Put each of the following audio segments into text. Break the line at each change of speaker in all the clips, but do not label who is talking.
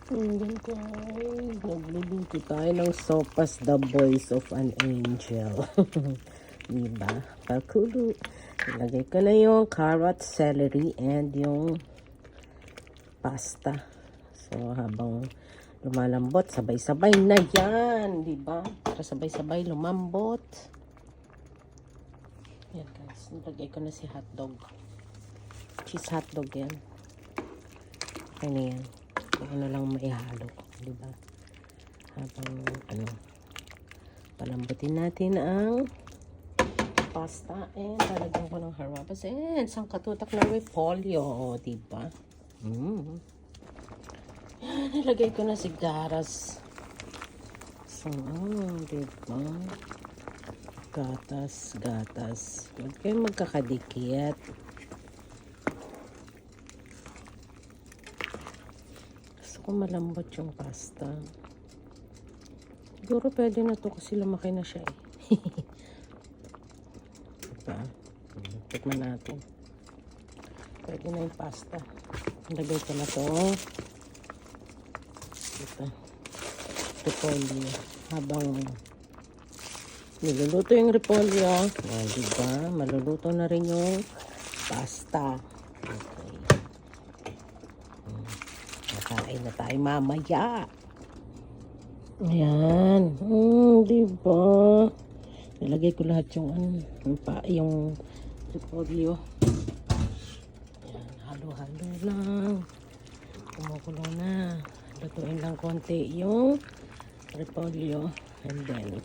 Ayan guys, nagluluto tayo ng sopas, the voice of an angel. Diba? Pakulo. Ilagay ko na yung carrot, celery, and yung pasta. So, habang lumalambot, sabay-sabay na yan. Diba? Para sabay-sabay lumambot. Yan guys, nilagay ko na si hotdog. Cheese hotdog yan. Ano yan? Ano lang maihalo, di ba? Habang palambutin natin ang pasta and lalagyan ko ng harabas and isang katutak na repolyo, di ba? Yan, nilagay ko na sigaras. So, di ba? Gatas. Huwag kayong magkakadikit. Malambot yung pasta. Siguro pwede na to kasi lumaki na siya eh. Diba? Tikman natin. Pwede na yung pasta. Lagay ko na to. Ito. Repolyo. Habang niluluto yung repolyo, diba? Maluluto na rin yung pasta. Kain na tayo mamaya. Ayan. Diba? Nilagay ko lahat yung repolyo. Ayan. Halo-halo lang. Kumukulo na. Lutuin lang konti yung repolyo. And then,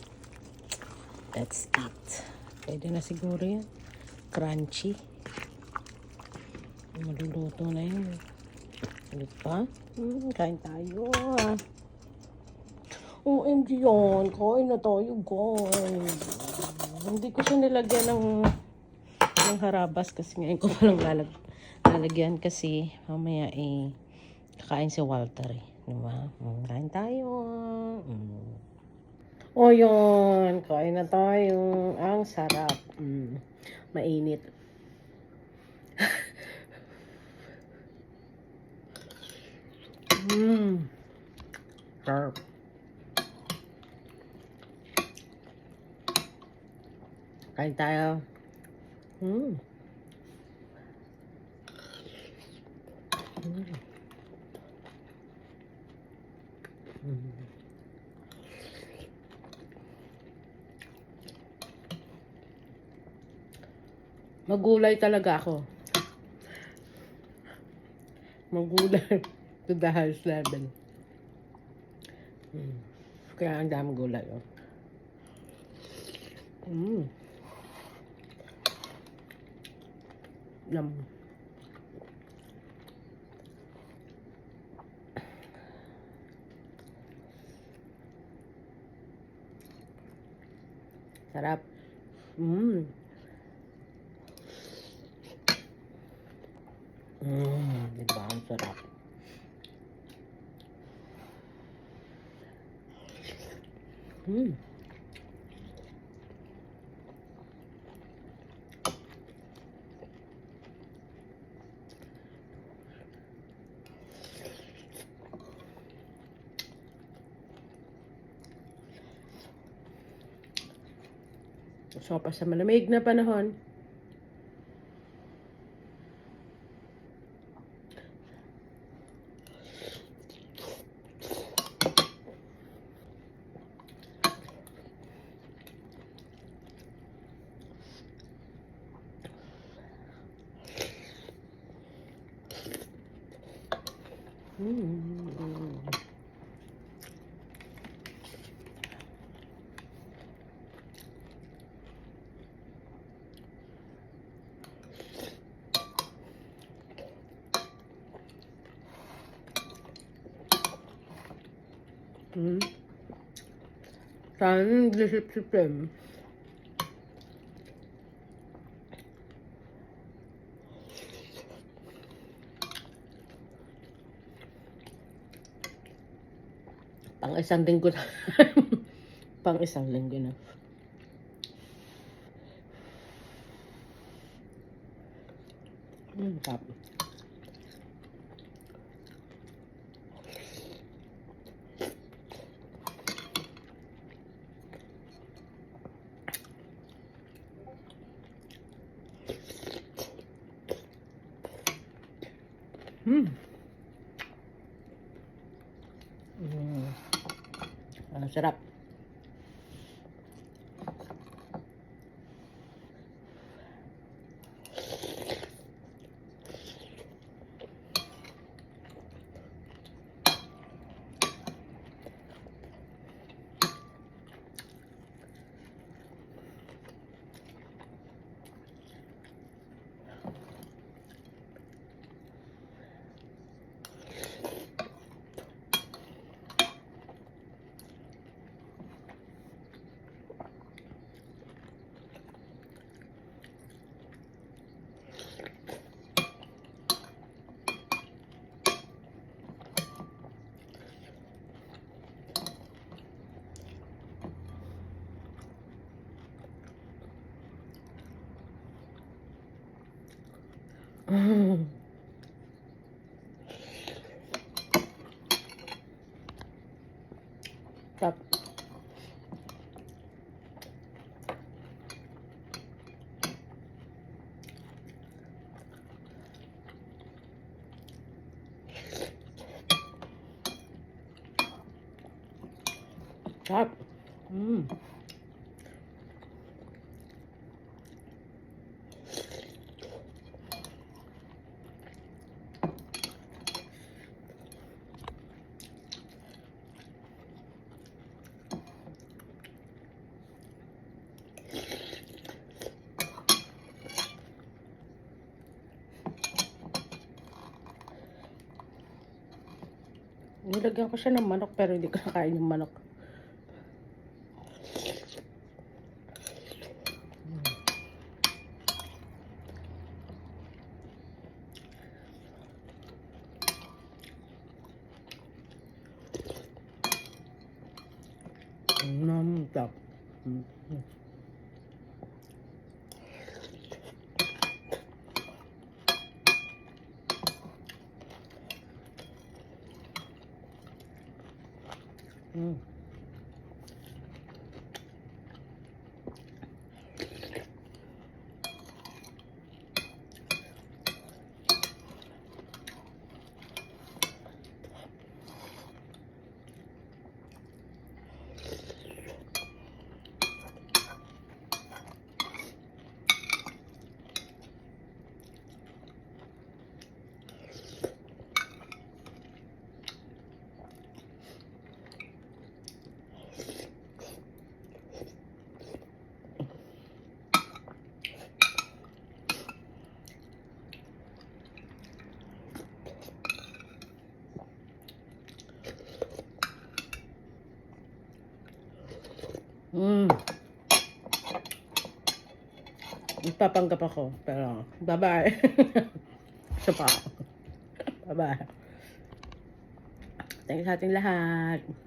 let's eat. Pwede na siguro yan. Crunchy. Maluluto na yun. Diba? Kain tayo. OMG yan. Kain na tayo, guys. Hindi ko siya nilagyan ng harabas kasi ngayon ko palang lalagyan kasi mamaya kakain si Walter eh. Diba? Kain tayo. O yun. Kain na tayo. Ang sarap. Mainit. Sarap. Kain tayo. Magulay talaga ako. Magulay to the highest level. Kaya ang dami gulay. Yum. Sarap. Diba? Ang sarap. So, pa sa malamig na panahon, sana disip-sipin. Pang isang linggo na. Pang isang linggo na. Tap. Ang sarap. Sarap. Sarap. Nilagyan ko siya ng manok pero hindi ko nakain yung manok. Sarap. Magpapanggap ako. Pero, bye-bye. Isa pa ako. Bye-bye. Thank you sa ating lahat.